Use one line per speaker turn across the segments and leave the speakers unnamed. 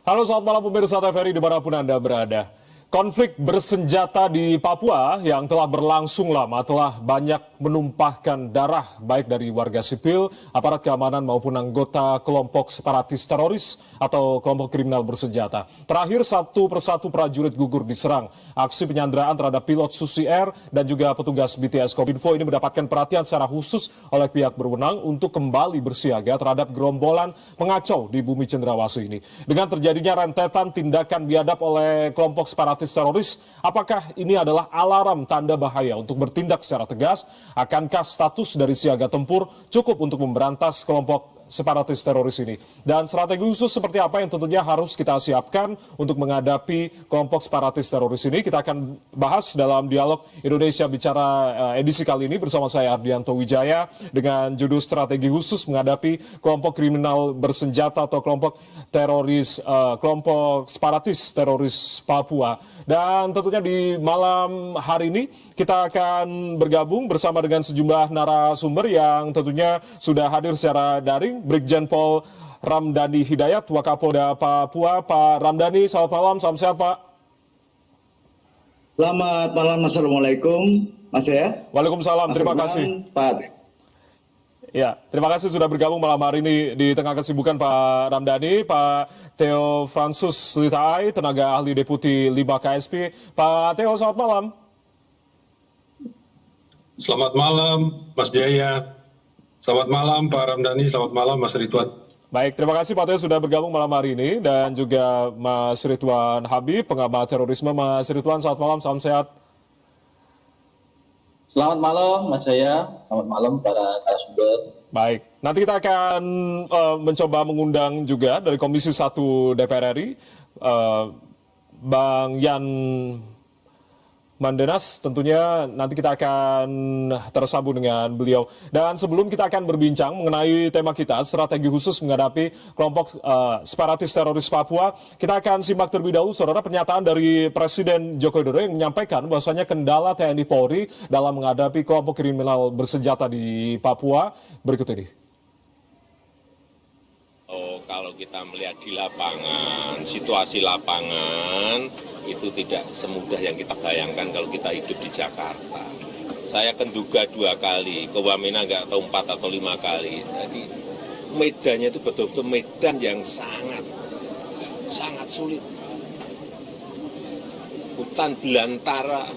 Halo, selamat malam pemirsa TVRI dimanapun Anda berada. Konflik bersenjata di Papua yang telah berlangsung lama telah banyak menumpahkan darah baik dari warga sipil, aparat keamanan maupun anggota kelompok separatis teroris atau kelompok kriminal bersenjata. Terakhir satu persatu prajurit gugur diserang. Aksi penyanderaan terhadap pilot Susi Air dan juga petugas BTS Kominfo ini mendapatkan perhatian secara khusus oleh pihak berwenang untuk kembali bersiaga terhadap gerombolan pengacau di bumi cendrawasih ini. Dengan terjadinya rentetan tindakan biadab oleh kelompok separatis teroris, apakah ini adalah alarm tanda bahaya untuk bertindak secara tegas? Akankah status dari siaga tempur cukup untuk memberantas kelompok separatis teroris ini? Dan strategi khusus seperti apa yang tentunya harus kita siapkan untuk menghadapi kelompok separatis teroris ini? Kita akan bahas dalam dialog Indonesia Bicara edisi kali ini bersama saya Ardianto Wijaya dengan judul strategi khusus menghadapi kelompok kriminal bersenjata atau kelompok teroris, kelompok separatis teroris Papua. Dan tentunya di malam hari ini kita akan bergabung bersama dengan sejumlah narasumber yang tentunya sudah hadir secara daring. Brigjen Pol Ramdhani Hidayat, Wakapolda Papua. Pak Ramdhani, selamat malam, salam sehat Pak.
Selamat malam, Assalamualaikum Mas ya.
Waalaikumsalam, terima kasih.
Pak.
Ya, terima kasih sudah bergabung malam hari ini di tengah kesibukan Pak Ramdhani, Pak Theo Fransus Litaai, tenaga ahli deputi 5 KSP. Pak Theo, selamat malam.
Selamat malam, Mas Jaya. Selamat malam, Pak Ramdhani. Selamat malam, Mas Ridwan.
Baik, terima kasih Pak Theo sudah bergabung malam hari ini. Dan juga Mas Ridwan Habib, pengamat terorisme. Mas Ridwan, selamat malam, salam sehat.
Selamat malam Mas Jaya, selamat malam para narasumber.
Baik, nanti kita akan mencoba mengundang juga dari Komisi 1 DPR RI, Bang Yan Mandenas, tentunya nanti kita akan tersambung dengan beliau. Dan sebelum kita akan berbincang mengenai tema kita, strategi khusus menghadapi kelompok separatis teroris Papua, kita akan simak terlebih dahulu, saudara, pernyataan dari Presiden Joko Widodo yang menyampaikan bahwasanya kendala TNI Polri dalam menghadapi kelompok kriminal bersenjata di Papua. Berikut ini.
Kalau kita melihat di lapangan, situasi lapangan itu tidak semudah yang kita bayangkan kalau kita hidup di Jakarta. Saya kenduga 2 kali, ke Wamena nggak tahu 4 atau 5 kali. Jadi medannya itu betul-betul medan yang sangat sulit. Hutan belantara,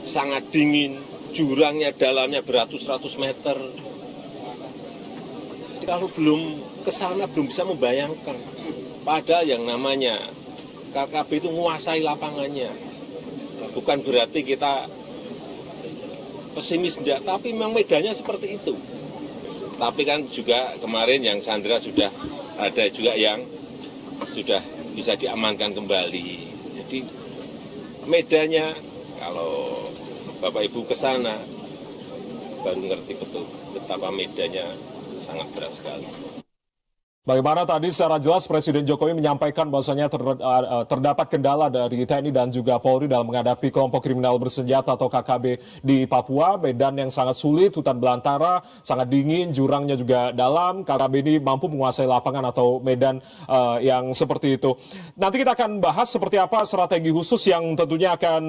sangat dingin, jurangnya dalamnya beratus-ratus meter. Kalau belum ke sana belum bisa membayangkan. Padahal yang namanya KKB itu menguasai lapangannya. Bukan berarti kita pesimis enggak, tapi memang medannya seperti itu. Tapi kan juga kemarin yang Sandra sudah ada juga yang sudah bisa diamankan kembali. Jadi medannya kalau Bapak Ibu ke sana baru ngerti betul betapa medannya sangat berat sekali.
Bagaimana tadi secara jelas Presiden Jokowi menyampaikan bahwasanya terdapat kendala dari TNI dan juga Polri dalam menghadapi kelompok kriminal bersenjata atau KKB di Papua. Medan yang sangat sulit, hutan belantara, sangat dingin, jurangnya juga dalam. KKB ini mampu menguasai lapangan atau medan yang seperti itu. Nanti kita akan bahas seperti apa strategi khusus yang tentunya akan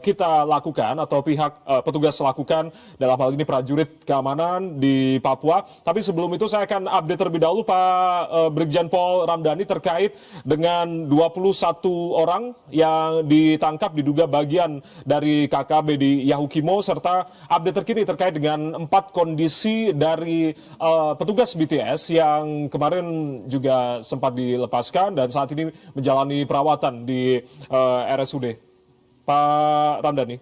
kita lakukan atau pihak petugas lakukan dalam hal ini prajurit keamanan di Papua. Tapi sebelum itu saya akan update terlebih dahulu Pak Brigjen Pol Ramdhani terkait dengan 21 orang yang ditangkap diduga bagian dari KKB di Yahukimo serta update terkini terkait dengan 4 kondisi dari petugas BTS yang kemarin juga sempat dilepaskan dan saat ini menjalani perawatan di RSUD. Pak Ramdhani.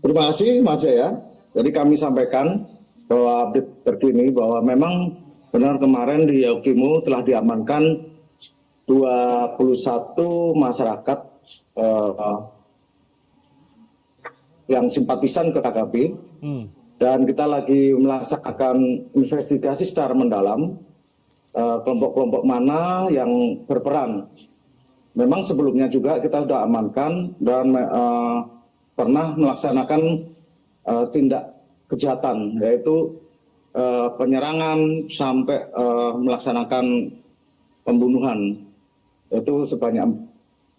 Terima kasih Mas Jaya. Jadi kami sampaikan bahwa update terkini bahwa memang benar kemarin di Yahukimo telah diamankan 21 masyarakat yang simpatisan ke KKB dan kita lagi melaksanakan investigasi secara mendalam kelompok-kelompok mana yang berperan. Memang sebelumnya juga kita sudah amankan dan pernah melaksanakan tindak kejahatan, yaitu penyerangan sampai melaksanakan pembunuhan. Itu sebanyak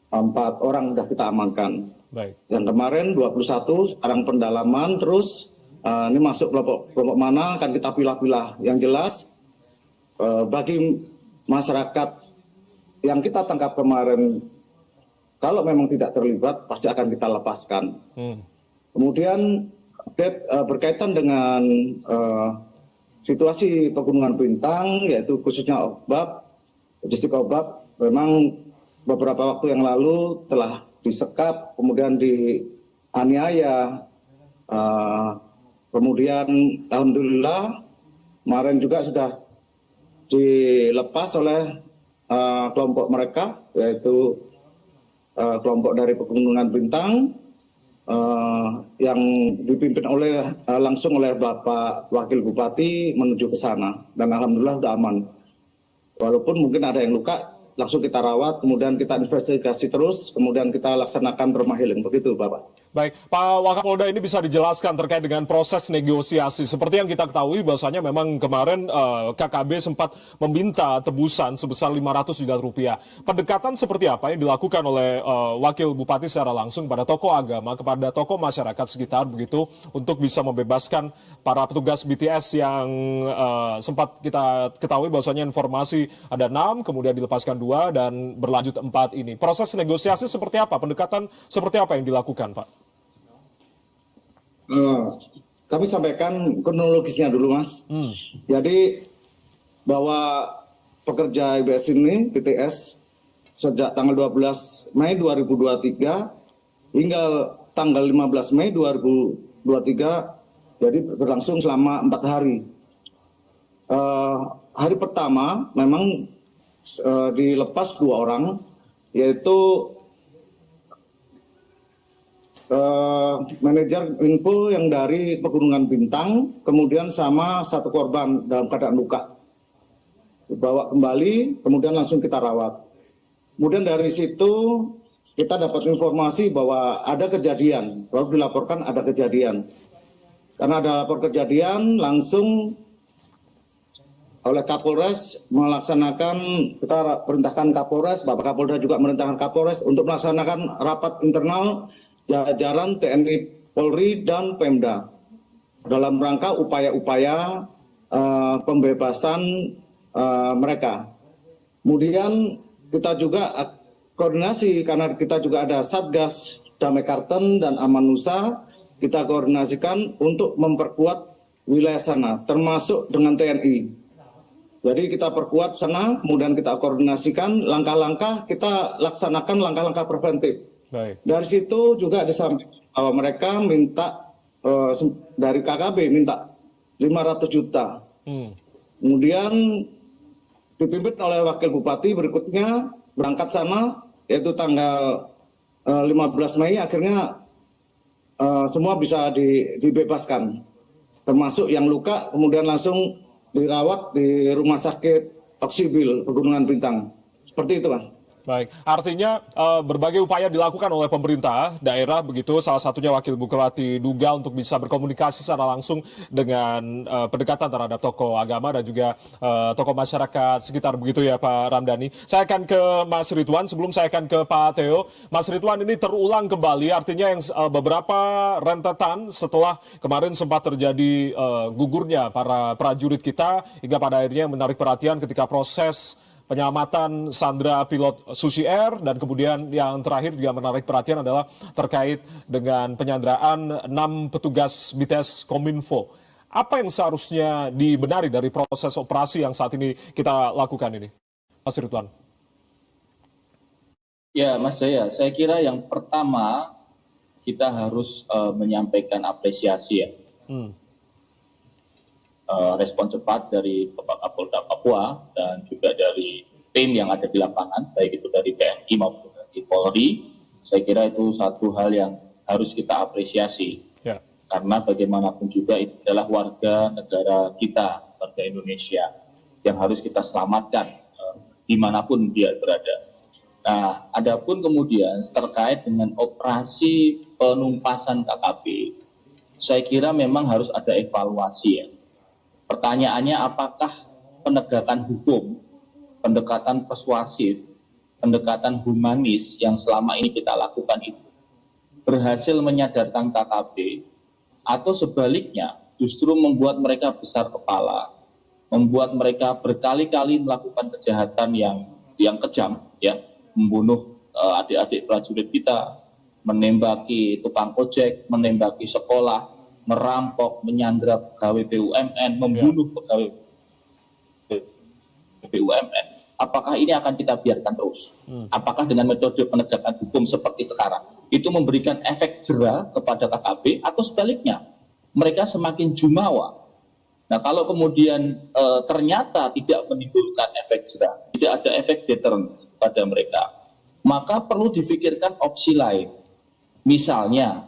4 orang sudah kita amankan.
Baik.
Yang kemarin 21, sekarang pendalaman terus. Ini masuk kelompok mana akan kita pilah-pilah. Yang jelas bagi masyarakat yang kita tangkap kemarin, kalau memang tidak terlibat pasti akan kita lepaskan. Kemudian update berkaitan dengan situasi Pegunungan Bintang, yaitu khususnya Obab, distrik Obab, memang beberapa waktu yang lalu telah disekap, kemudian dianiaya. Kemudian alhamdulillah kemarin juga sudah dilepas oleh kelompok mereka, yaitu kelompok dari Pegunungan Bintang yang dipimpin langsung oleh Bapak Wakil Bupati menuju ke sana, dan alhamdulillah sudah aman. Walaupun mungkin ada yang luka, langsung kita rawat, kemudian kita investigasi terus, kemudian kita laksanakan trauma healing. Begitu, Bapak.
Baik, Pak Wakapolda, ini bisa dijelaskan terkait dengan proses negosiasi. Seperti yang kita ketahui bahwasanya memang kemarin KKB sempat meminta tebusan sebesar 500 juta rupiah. Pendekatan seperti apa yang dilakukan oleh Wakil Bupati secara langsung pada tokoh agama, kepada tokoh masyarakat sekitar begitu, untuk bisa membebaskan para petugas BTS yang sempat kita ketahui bahwasanya informasi ada 6, kemudian dilepaskan 2 dan berlanjut 4 ini. Proses negosiasi seperti apa? Pendekatan seperti apa yang dilakukan, Pak?
Kami sampaikan kronologisnya dulu, Mas. Jadi bahwa pekerja IBS ini, BTS, sejak tanggal 12 Mei 2023 hingga tanggal 15 Mei 2023, jadi berlangsung selama 4 hari. Hari pertama memang dilepas 2 orang, yaitu manajer info yang dari Pegunungan Bintang, kemudian sama 1 korban dalam keadaan luka. Dibawa kembali, kemudian langsung kita rawat. Kemudian dari situ kita dapat informasi bahwa ada kejadian, baru dilaporkan ada kejadian. Karena ada lapor kejadian, langsung oleh Kapolres melaksanakan, kita perintahkan Kapolres, Bapak Kapolda juga merintahkan Kapolres untuk melaksanakan rapat internal jajaran TNI Polri dan Pemda dalam rangka upaya-upaya pembebasan mereka. Kemudian kita juga koordinasi, karena kita juga ada Satgas Damai Karten dan Amanusa, kita koordinasikan untuk memperkuat wilayah sana, termasuk dengan TNI. Jadi kita perkuat sana, kemudian kita koordinasikan langkah-langkah, kita laksanakan langkah-langkah preventif.
Baik.
Dari situ juga disampaikan bahwa mereka minta dari KKB minta 500 juta. Kemudian dipimpin oleh Wakil Bupati berikutnya berangkat sana, yaitu tanggal 15 Mei, akhirnya semua bisa dibebaskan. Termasuk yang luka, kemudian langsung dirawat di Rumah Sakit Oksibil Pegunungan Bintang. Seperti itu, Mas.
Baik, artinya berbagai upaya dilakukan oleh pemerintah daerah begitu, salah satunya Wakil Bupati duga untuk bisa berkomunikasi secara langsung dengan pendekatan terhadap tokoh agama dan juga tokoh masyarakat sekitar begitu ya Pak Ramdhani. Saya akan ke Mas Ridwan, sebelum saya akan ke Pak Theo. Mas Ridwan, ini terulang kembali, artinya yang beberapa rentetan setelah kemarin sempat terjadi gugurnya para prajurit kita hingga pada akhirnya menarik perhatian ketika proses penyelamatan sandera pilot Susi Air, dan kemudian yang terakhir juga menarik perhatian adalah terkait dengan penyanderaan 6 petugas BTS Kominfo. Apa yang seharusnya dibenari dari proses operasi yang saat ini kita lakukan ini, Mas Ridwan?
Ya, Mas Jaya, saya kira yang pertama kita harus menyampaikan apresiasi ya. Respon cepat dari Bapak Kapolda Papua dan juga dari tim yang ada di lapangan, baik itu dari TNI maupun dari Polri. Saya kira itu satu hal yang harus kita apresiasi. Ya. Karena bagaimanapun juga itu adalah warga negara kita, warga Indonesia, yang harus kita selamatkan dimanapun dia berada. Nah, adapun kemudian terkait dengan operasi penumpasan KKB, saya kira memang harus ada evaluasi ya. Pertanyaannya, apakah penegakan hukum, pendekatan persuasif, pendekatan humanis yang selama ini kita lakukan itu berhasil menyadarkan KKB, atau sebaliknya justru membuat mereka besar kepala, membuat mereka berkali-kali melakukan kejahatan yang kejam, ya, membunuh adik-adik prajurit kita, menembaki tukang ojek, menembaki sekolah, merampok, menyandra pegawai BUMN, membunuh pegawai BUMN. Apakah ini akan kita biarkan terus? Apakah dengan metode penegakan hukum seperti sekarang itu memberikan efek jera kepada KKB, atau sebaliknya mereka semakin jumawa? Nah, kalau kemudian ternyata tidak menimbulkan efek jera, tidak ada efek deterrence pada mereka, maka perlu difikirkan opsi lain. Misalnya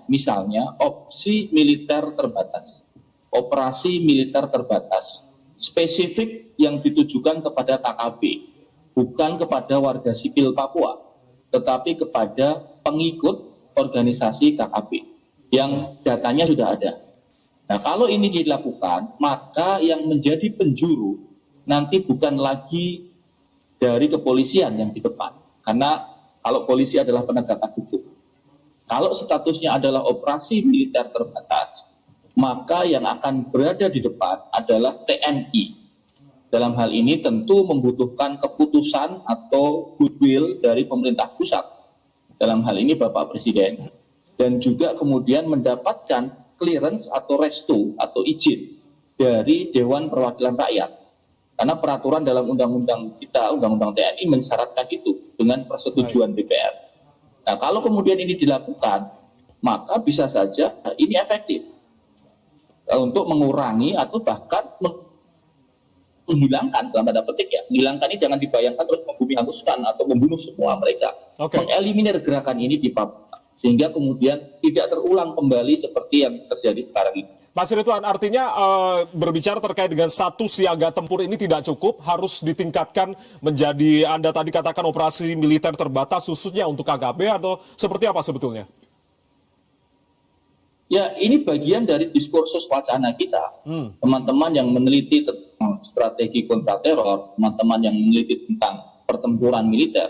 opsi militer terbatas, operasi militer terbatas, spesifik yang ditujukan kepada KKB, bukan kepada warga sipil Papua, tetapi kepada pengikut organisasi KKB yang datanya sudah ada. Nah, kalau ini dilakukan, maka yang menjadi penjuru nanti bukan lagi dari kepolisian yang di depan, karena kalau polisi adalah penegakan hukum. Kalau statusnya adalah operasi militer terbatas, maka yang akan berada di depan adalah TNI. Dalam hal ini tentu membutuhkan keputusan atau goodwill dari pemerintah pusat, dalam hal ini Bapak Presiden, dan juga kemudian mendapatkan clearance atau restu atau izin dari Dewan Perwakilan Rakyat. Karena peraturan dalam undang-undang kita, undang-undang TNI mensyaratkan itu dengan persetujuan DPR. Nah, kalau kemudian ini dilakukan, maka bisa saja ini efektif untuk mengurangi atau bahkan menghilangkan, dalam tanda petik ya, menghilangkan ini jangan dibayangkan terus membumi hanguskan atau membunuh semua mereka. Mengeliminir gerakan ini di Papua, sehingga kemudian tidak terulang kembali seperti yang terjadi sekarang ini.
Mas Ridwan, artinya berbicara terkait dengan status siaga tempur ini tidak cukup, harus ditingkatkan menjadi, Anda tadi katakan, operasi militer terbatas khususnya untuk KKB, atau seperti apa sebetulnya?
Ya, ini bagian dari diskursus wacana kita. Teman-teman yang meneliti tentang strategi kontrateror, teman-teman yang meneliti tentang pertempuran militer,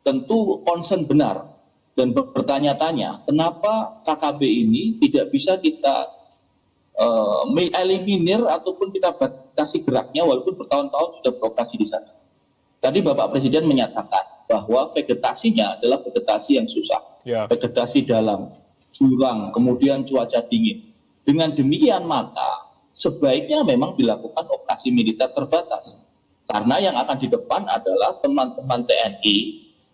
tentu concern benar dan bertanya-tanya, kenapa KKB ini tidak bisa kita eliminir ataupun kita batasi geraknya walaupun bertahun-tahun sudah beroperasi di sana. Tadi Bapak Presiden menyatakan bahwa vegetasinya adalah vegetasi yang susah, vegetasi dalam, jurang, kemudian cuaca dingin. Dengan demikian maka sebaiknya memang dilakukan operasi militer terbatas. Karena yang akan di depan adalah teman-teman TNI,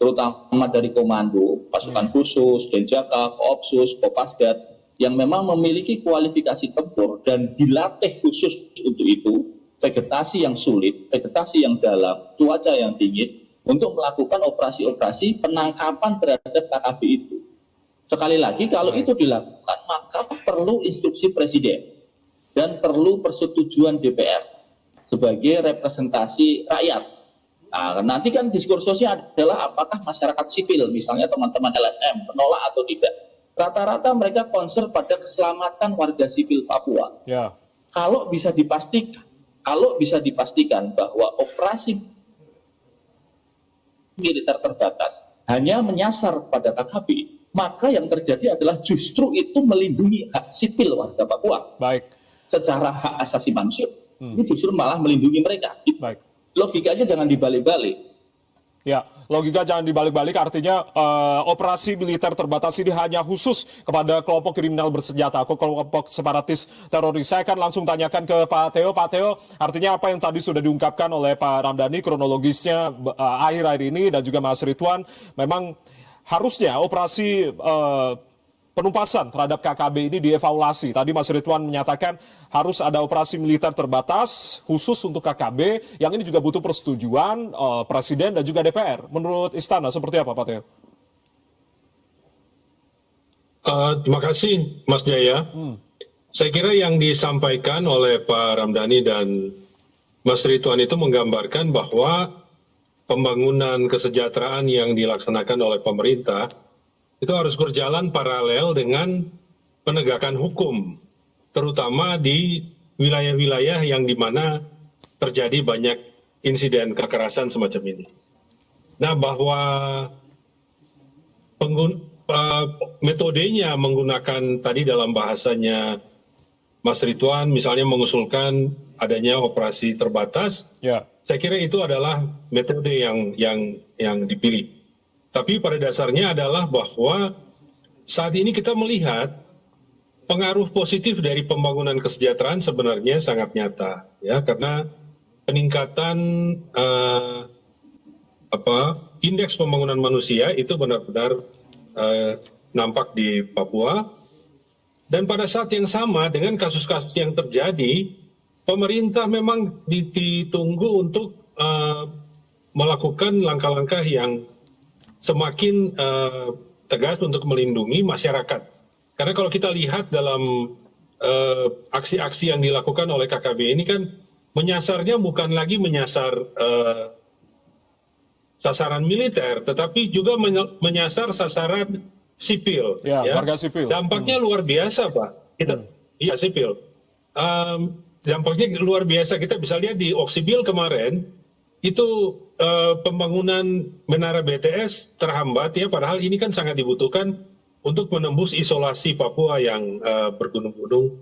terutama dari komando, pasukan khusus, Denjaka, Koopsus, Kopasgat, yang memang memiliki kualifikasi tempur dan dilatih khusus untuk itu, vegetasi yang sulit, vegetasi yang dalam, cuaca yang dingin, untuk melakukan operasi-operasi penangkapan terhadap KKB itu. Sekali lagi, kalau itu dilakukan, maka perlu instruksi Presiden dan perlu persetujuan DPR sebagai representasi rakyat. Nah, nanti kan diskursusnya adalah apakah masyarakat sipil, misalnya teman-teman LSM, menolak atau tidak. Rata-rata mereka concern pada keselamatan warga sipil Papua. Kalau bisa dipastikan bahwa operasi militer terbatas hanya menyasar pada KKB, maka yang terjadi adalah justru itu melindungi hak sipil warga Papua. Secara hak asasi manusia, ini justru malah melindungi mereka. Logikanya jangan dibalik-balik.
Ya, logika jangan dibalik-balik, artinya operasi militer terbatas ini hanya khusus kepada kelompok kriminal bersenjata atau kelompok separatis teroris. Saya akan langsung tanyakan ke Pak Theo. Pak Theo, artinya apa yang tadi sudah diungkapkan oleh Pak Ramdhani, kronologisnya akhir-akhir ini, dan juga Mas Ridwan, memang harusnya operasi penumpasan terhadap KKB ini dievaluasi. Tadi Mas Ridwan menyatakan harus ada operasi militer terbatas khusus untuk KKB, yang ini juga butuh persetujuan Presiden dan juga DPR. Menurut Istana, seperti apa Pak Theo?
Terima kasih Mas Jaya. Saya kira yang disampaikan oleh Pak Ramdhani dan Mas Ridwan itu menggambarkan bahwa pembangunan kesejahteraan yang dilaksanakan oleh pemerintah itu harus berjalan paralel dengan penegakan hukum, terutama di wilayah-wilayah yang di mana terjadi banyak insiden kekerasan semacam ini. Nah, bahwa metodenya menggunakan tadi dalam bahasanya Mas Ridwan misalnya mengusulkan adanya operasi terbatas, saya kira itu adalah metode yang dipilih. Tapi pada dasarnya adalah bahwa saat ini kita melihat pengaruh positif dari pembangunan kesejahteraan sebenarnya sangat nyata, ya, karena peningkatan indeks pembangunan manusia itu benar-benar nampak di Papua. Dan pada saat yang sama dengan kasus-kasus yang terjadi, pemerintah memang ditunggu untuk melakukan langkah-langkah yang semakin tegas untuk melindungi masyarakat. Karena kalau kita lihat dalam aksi-aksi yang dilakukan oleh KKB ini kan menyasarnya bukan lagi menyasar sasaran militer, tetapi juga menyasar sasaran sipil.
Ya, warga sipil.
Dampaknya luar biasa, Pak. Iya, sipil. Dampaknya luar biasa. Kita bisa lihat di Oksibil kemarin, itu pembangunan menara BTS terhambat, ya. Padahal ini kan sangat dibutuhkan untuk menembus isolasi Papua yang bergunung-gunung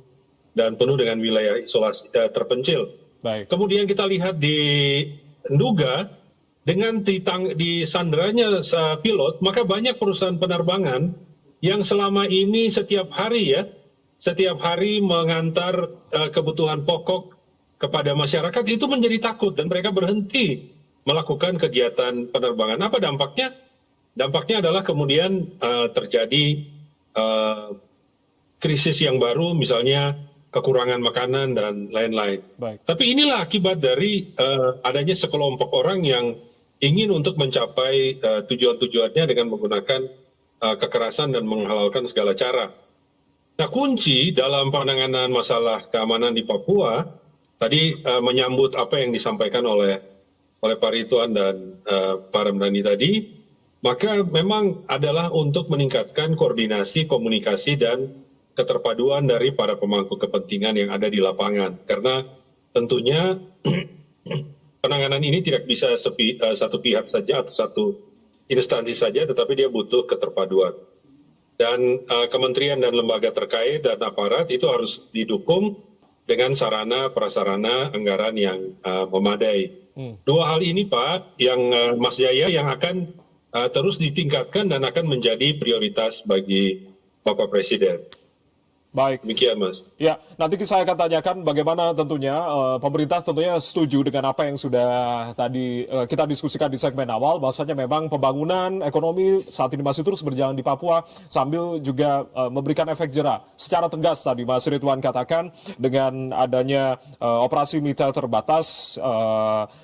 dan penuh dengan wilayah isolasi terpencil.
Baik.
Kemudian kita lihat di Nduga, dengan disandranya pilot, maka banyak perusahaan penerbangan yang selama ini setiap hari mengantar kebutuhan pokok kepada masyarakat itu menjadi takut dan mereka berhenti melakukan kegiatan penerbangan. Apa dampaknya? Dampaknya adalah kemudian terjadi krisis yang baru, misalnya kekurangan makanan dan lain-lain. Tapi inilah akibat dari adanya sekelompok orang yang ingin untuk mencapai tujuan-tujuannya dengan menggunakan kekerasan dan menghalalkan segala cara. Nah, kunci dalam penanganan masalah keamanan di Papua tadi menyambut apa yang disampaikan oleh Pak Ridwan dan Pak Ramdhani tadi, maka memang adalah untuk meningkatkan koordinasi, komunikasi, dan keterpaduan dari para pemangku kepentingan yang ada di lapangan. Karena tentunya penanganan ini tidak bisa satu pihak saja atau satu instansi saja, tetapi dia butuh keterpaduan. Dan kementerian dan lembaga terkait dan aparat itu harus didukung dengan sarana prasarana anggaran yang memadai. Dua hal ini, Pak, yang Mas Jaya, yang akan terus ditingkatkan dan akan menjadi prioritas bagi Bapak Presiden.
Baik.
Demikian, Mas.
Ya, nanti saya akan tanyakan bagaimana tentunya pemerintah tentunya setuju dengan apa yang sudah tadi kita diskusikan di segmen awal, bahwasanya memang pembangunan ekonomi saat ini masih terus berjalan di Papua sambil juga memberikan efek jera secara tegas tadi Mas Ridwan katakan dengan adanya operasi militer terbatas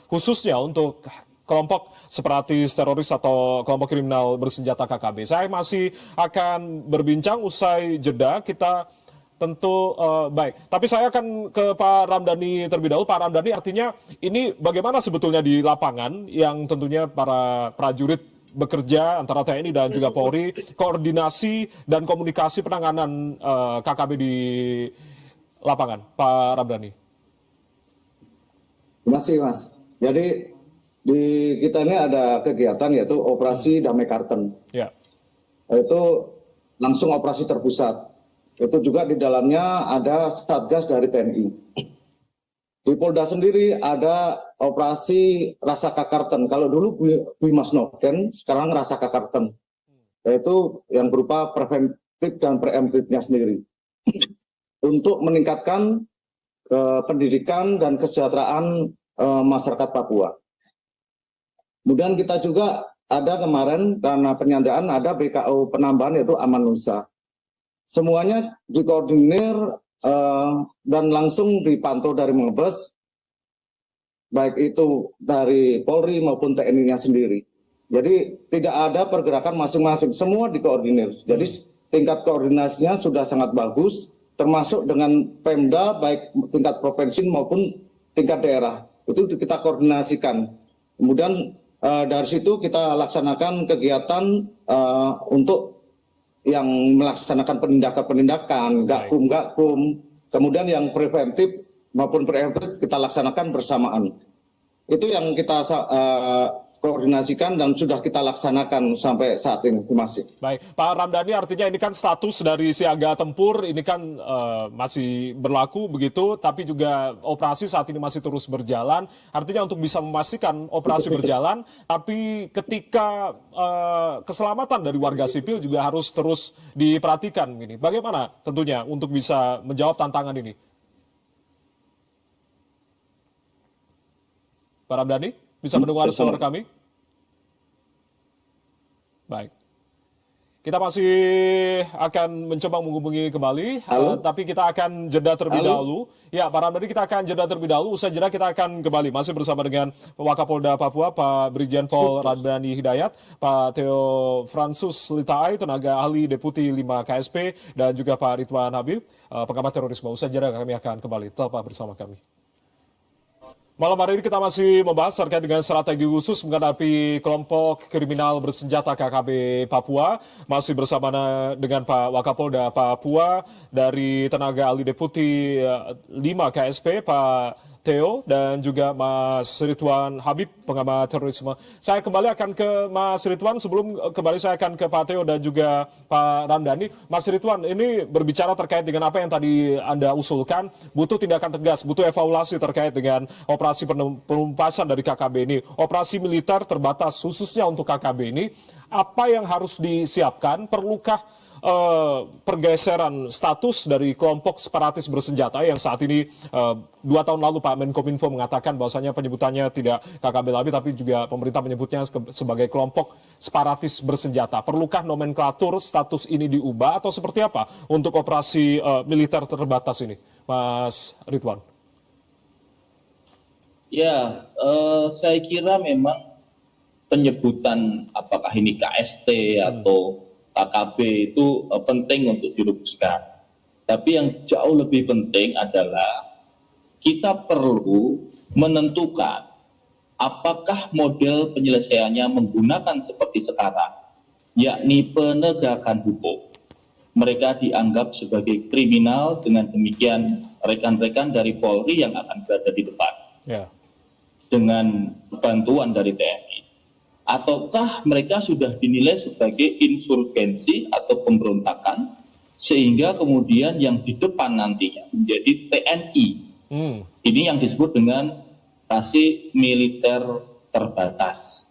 khususnya untuk kelompok separatis teroris atau kelompok kriminal bersenjata KKB. Saya masih akan berbincang usai jeda. Kita tentu baik. Tapi saya akan ke Pak Ramdhani terlebih dahulu. Pak Ramdhani, artinya ini bagaimana sebetulnya di lapangan yang tentunya para prajurit bekerja antara TNI dan juga Polri, koordinasi dan komunikasi penanganan KKB di lapangan, Pak Ramdhani.
Terima kasih, Mas. Jadi di kita ini ada kegiatan yaitu operasi Damai Karten.
Ya.
Itu langsung operasi terpusat. Itu juga di dalamnya ada Satgas dari TNI. Di Polda sendiri ada operasi Rasaka Karten. Kalau dulu Bimas Noken, sekarang Rasaka Karten. Yaitu yang berupa preventif dan preemptifnya sendiri. Untuk meningkatkan pendidikan dan kesejahteraan masyarakat Papua. Kemudian kita juga ada kemarin karena penyanderaan ada BKO penambahan yaitu Amanusa. Semuanya dikoordinir dan langsung dipantau dari Mabes, baik itu dari Polri maupun TNI-nya sendiri. Jadi tidak ada pergerakan masing-masing, semua dikoordinir. Jadi tingkat koordinasinya sudah sangat bagus, termasuk dengan Pemda baik tingkat provinsi maupun tingkat daerah. Itu kita koordinasikan. Kemudian dari situ kita laksanakan kegiatan untuk yang melaksanakan penindakan-penindakan, gakum, kemudian yang preventif maupun preemptif kita laksanakan bersamaan. Itu yang kita koordinasikan dan sudah kita laksanakan sampai saat ini, masih.
Baik, Pak Ramdhani, artinya ini kan status dari siaga tempur ini kan masih berlaku begitu, tapi juga operasi saat ini masih terus berjalan. Artinya untuk bisa memastikan operasi berjalan, tapi ketika keselamatan dari warga sipil juga harus terus diperhatikan. Ini bagaimana tentunya untuk bisa menjawab tantangan ini? Pak Ramdhani, bisa mendengar suara kami? Baik. Kita masih akan mencoba menghubungi kembali, tapi kita akan jeda terlebih dahulu. Ya, Pak Ramdhani, kita akan jeda terlebih dahulu. Usai jeda kita akan kembali masih bersama dengan Wakapolda Papua, Pak Brigjen Pol Ramdhani Hidayat, Pak Theo Fransus Litaai, tenaga ahli Deputi 5 KSP, dan juga Pak Ridwan Habib, pengamat terorisme. Usai jeda kami akan kembali. Tetap bersama kami. Malam hari ini kita masih membahas terkait dengan strategi khusus menghadapi kelompok kriminal bersenjata KKB Papua. Masih bersama dengan Pak Wakapolda Papua dari tenaga ahli Deputi 5 KSP, Pak Theo, dan juga Mas Ridwan Habib, pengamat terorisme. Saya kembali akan ke Mas Ridwan, sebelum kembali saya akan ke Pak Theo dan juga Pak Ramdhani. Mas Ridwan, ini berbicara terkait dengan apa yang tadi Anda usulkan, butuh tindakan tegas, butuh evaluasi terkait dengan operasi penumpasan dari KKB ini. Operasi militer terbatas khususnya untuk KKB ini, apa yang harus disiapkan? Perlukah pergeseran status dari kelompok separatis bersenjata yang saat ini 2 tahun lalu Pak Menkominfo mengatakan bahwasanya penyebutannya tidak KKB lagi, tapi juga pemerintah menyebutnya sebagai kelompok separatis bersenjata. Perlukah nomenklatur status ini diubah atau seperti apa untuk operasi militer terbatas ini, Mas Ridwan?
Ya, saya kira memang penyebutan apakah ini KST atau KKB itu penting untuk dirumuskan. Tapi yang jauh lebih penting adalah kita perlu menentukan apakah model penyelesaiannya menggunakan seperti sekarang, yakni penegakan hukum. Mereka dianggap sebagai kriminal, dengan demikian rekan-rekan dari Polri yang akan berada di depan. Dengan bantuan dari TNI. Ataukah mereka sudah dinilai sebagai insurgensi atau pemberontakan, sehingga kemudian yang di depan nantinya menjadi TNI. Ini yang disebut dengan operasi militer terbatas.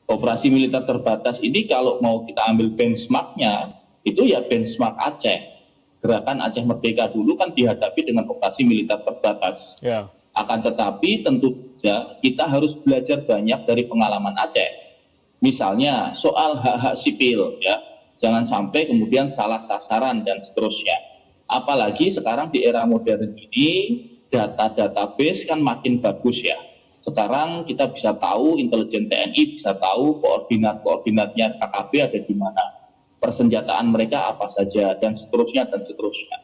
Operasi militer terbatas ini kalau mau kita ambil benchmarknya, itu ya benchmark Aceh. Gerakan Aceh Merdeka dulu kan dihadapi dengan operasi militer terbatas. Akan tetapi tentu saja kita harus belajar banyak dari pengalaman Aceh. Misalnya soal hak-hak sipil, ya, jangan sampai kemudian salah sasaran dan seterusnya. Apalagi sekarang di era modern ini data database kan makin bagus ya. Sekarang kita bisa tahu, intelijen TNI bisa tahu koordinatnya KKB ada di mana, persenjataan mereka apa saja, dan seterusnya dan seterusnya.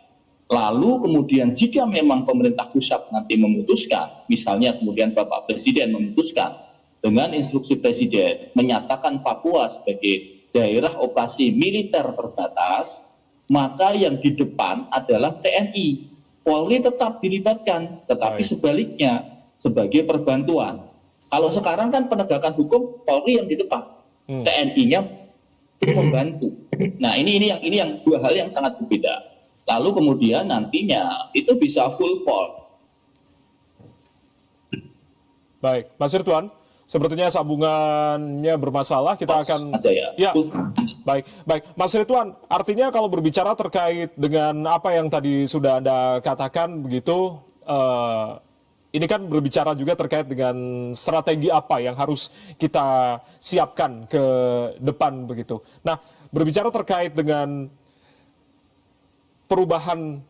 Lalu kemudian jika memang pemerintah pusat nanti memutuskan, misalnya kemudian Bapak Presiden memutuskan dengan instruksi Presiden menyatakan Papua sebagai daerah operasi militer terbatas, maka yang di depan adalah TNI. Polri tetap dilibatkan, tetapi sebaliknya sebagai perbantuan. Kalau sekarang kan penegakan hukum Polri yang di depan, TNI-nya membantu. Nah, ini yang dua hal yang sangat berbeda. Lalu kemudian nantinya itu bisa full force.
Baik, Mas Ridwan, sepertinya sambungannya bermasalah. Kita akan baik. Mas Ridwan, artinya kalau berbicara terkait dengan apa yang tadi sudah Anda katakan begitu, ini kan berbicara juga terkait dengan strategi apa yang harus kita siapkan ke depan begitu. Nah, berbicara terkait dengan perubahan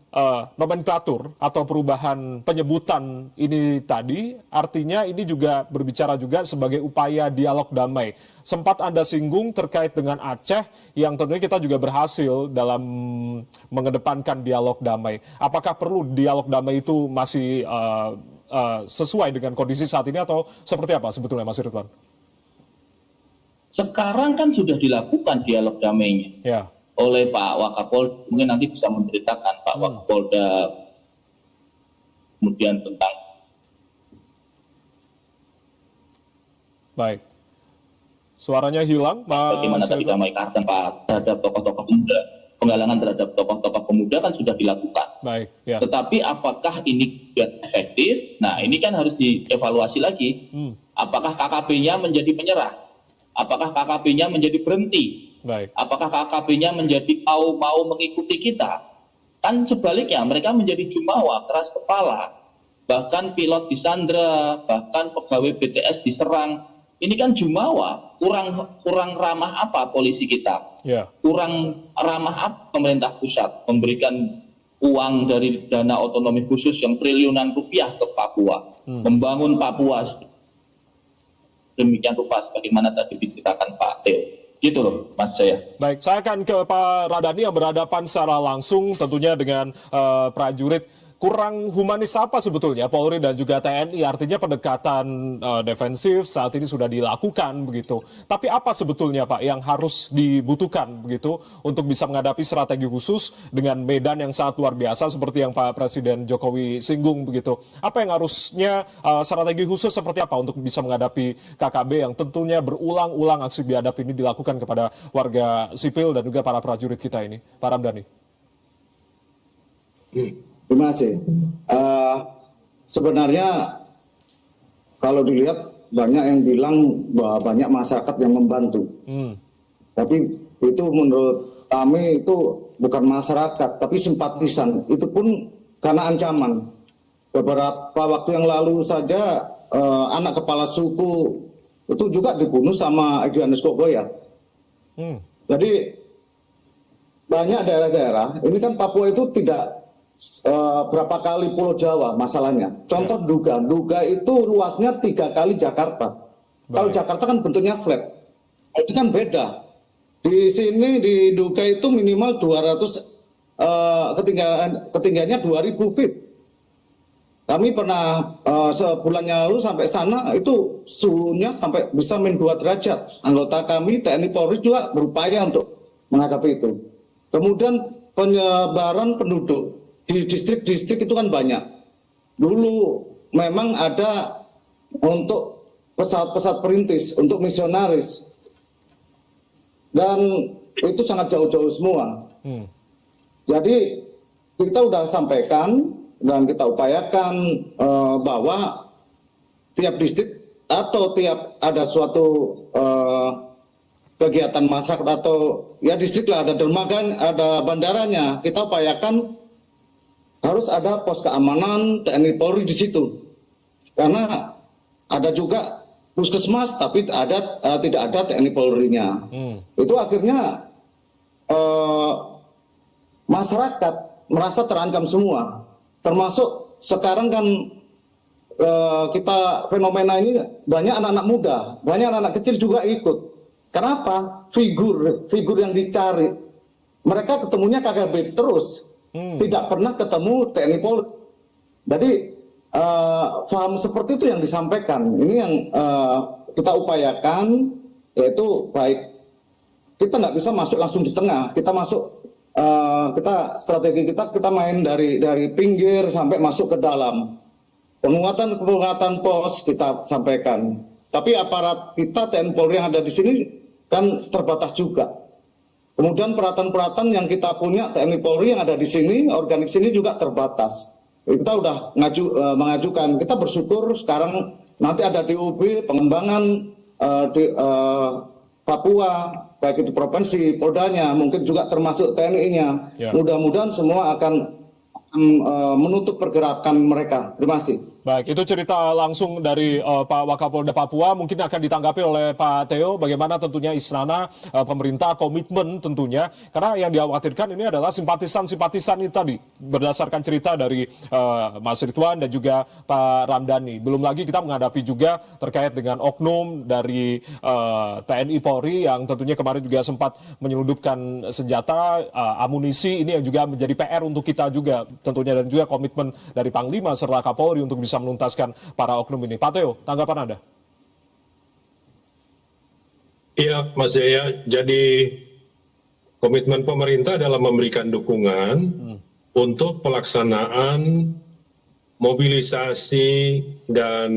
nomenklatur atau perubahan penyebutan ini tadi, artinya ini juga berbicara juga sebagai upaya dialog damai. Sempat Anda singgung terkait dengan Aceh, yang tentunya kita juga berhasil dalam mengedepankan dialog damai. Apakah perlu dialog damai itu masih sesuai dengan kondisi saat ini atau seperti apa sebetulnya, Mas Ridwan?
Sekarang kan sudah dilakukan dialog damainya oleh Pak Wakapolda. Mungkin nanti bisa menceritakan Pak Wakapolda kemudian tentang
Baik. Suaranya hilang,
bagaimana tadi damai kartan Pak terhadap tokoh-tokoh pemuda, penggalangan terhadap tokoh-tokoh pemuda kan sudah dilakukan.
Baik, ya.
Tetapi apakah ini efektif? Nah, ini kan harus dievaluasi lagi. Apakah KKB-nya menjadi penyerah? Apakah KKB-nya menjadi berhenti?
Baik.
Apakah KKB-nya menjadi mau mengikuti kita? Kan sebaliknya, mereka menjadi jumawa, keras kepala. Bahkan pilot disandra, bahkan pegawai BTS diserang. Ini kan jumawa, kurang ramah apa polisi kita?
Ya.
Kurang ramah apa pemerintah pusat memberikan uang dari dana otonomi khusus yang triliunan rupiah ke Papua, membangun Papua demikian rupa sebagaimana tadi diceritakan Pak Teo. Gitu loh, Mas Jaya.
Baik, saya akan ke Pak Ramdhani yang berhadapan secara langsung tentunya dengan prajurit. Kurang humanis apa sebetulnya Polri dan juga TNI? Artinya pendekatan defensif saat ini sudah dilakukan begitu. Tapi apa sebetulnya Pak yang harus dibutuhkan begitu untuk bisa menghadapi strategi khusus dengan medan yang sangat luar biasa seperti yang Pak Presiden Jokowi singgung begitu. Apa yang harusnya strategi khusus seperti apa untuk bisa menghadapi KKB yang tentunya berulang-ulang aksi biadab ini dilakukan kepada warga sipil dan juga para prajurit kita ini, Pak Ramdhani?
Terima kasih. Sebenarnya kalau dilihat banyak yang bilang bahwa banyak masyarakat yang membantu. Tapi itu menurut kami itu bukan masyarakat, tapi simpatisan. Itu pun karena ancaman. Beberapa waktu yang lalu saja anak kepala suku itu juga dibunuh sama Egyanus Kogoya. Jadi banyak daerah-daerah, ini kan Papua itu tidak berapa kali Pulau Jawa masalahnya. Contoh Duga itu luasnya 3 kali Jakarta. Kalau Jakarta kan bentuknya flat. Ini kan beda. Di sini di Duga itu minimal 200 ketinggiannya 2000 feet. Kami pernah sebulan yang lalu sampai sana itu suhunya sampai bisa -2 derajat. Anggota kami TNI Polri juga berupaya untuk menghadapi itu. Kemudian penyebaran penduduk di distrik-distrik itu kan banyak. Dulu memang ada untuk pesawat-pesawat perintis, untuk misionaris. Dan itu sangat jauh-jauh semua. Jadi kita sudah sampaikan dan kita upayakan bahwa tiap distrik atau tiap ada suatu kegiatan masyarakat atau ya distrik lah, ada dermaga, ada bandaranya, kita upayakan harus ada pos keamanan TNI Polri di situ, karena ada juga puskesmas tapi tidak ada TNI Polri-nya. Itu akhirnya masyarakat merasa terancam semua, termasuk sekarang kan kita fenomena ini banyak anak-anak muda, banyak anak-anak kecil juga ikut. Kenapa? Figur yang dicari, mereka ketemunya KKB terus. Tidak pernah ketemu TNI Polri. Jadi paham seperti itu yang disampaikan. Ini yang kita upayakan, yaitu baik kita nggak bisa masuk langsung di tengah. Kita masuk, strategi kita main dari pinggir sampai masuk ke dalam. Penguatan pos kita sampaikan. Tapi aparat kita TNI Polri yang ada di sini kan terbatas juga. Kemudian peralatan-peralatan yang kita punya TNI Polri yang ada di sini, organik sini juga terbatas. Kita sudah mengajukan, kita bersyukur sekarang nanti ada DUB pengembangan di Papua, baik itu provinsi, Poldanya, mungkin juga termasuk TNI-nya. Mudah-mudahan semua akan menutup pergerakan mereka. Terima kasih.
Baik, itu cerita langsung dari Pak Wakapolda Papua. Mungkin akan ditanggapi oleh Pak Teo bagaimana tentunya istana, pemerintah komitmen tentunya. Karena yang dikhawatirkan ini adalah simpatisan-simpatisan ini tadi. Berdasarkan cerita dari Mas Ridwan dan juga Pak Ramdhani. Belum lagi kita menghadapi juga terkait dengan oknum dari TNI Polri yang tentunya kemarin juga sempat menyelundupkan senjata, amunisi. Ini yang juga menjadi PR untuk kita juga tentunya. Dan juga komitmen dari Panglima serta Kapolri untuk bisa menuntaskan para oknum ini. Pak Teo, tanggapan Anda?
Iya, Mas Jaya. Jadi komitmen pemerintah dalam memberikan dukungan untuk pelaksanaan mobilisasi dan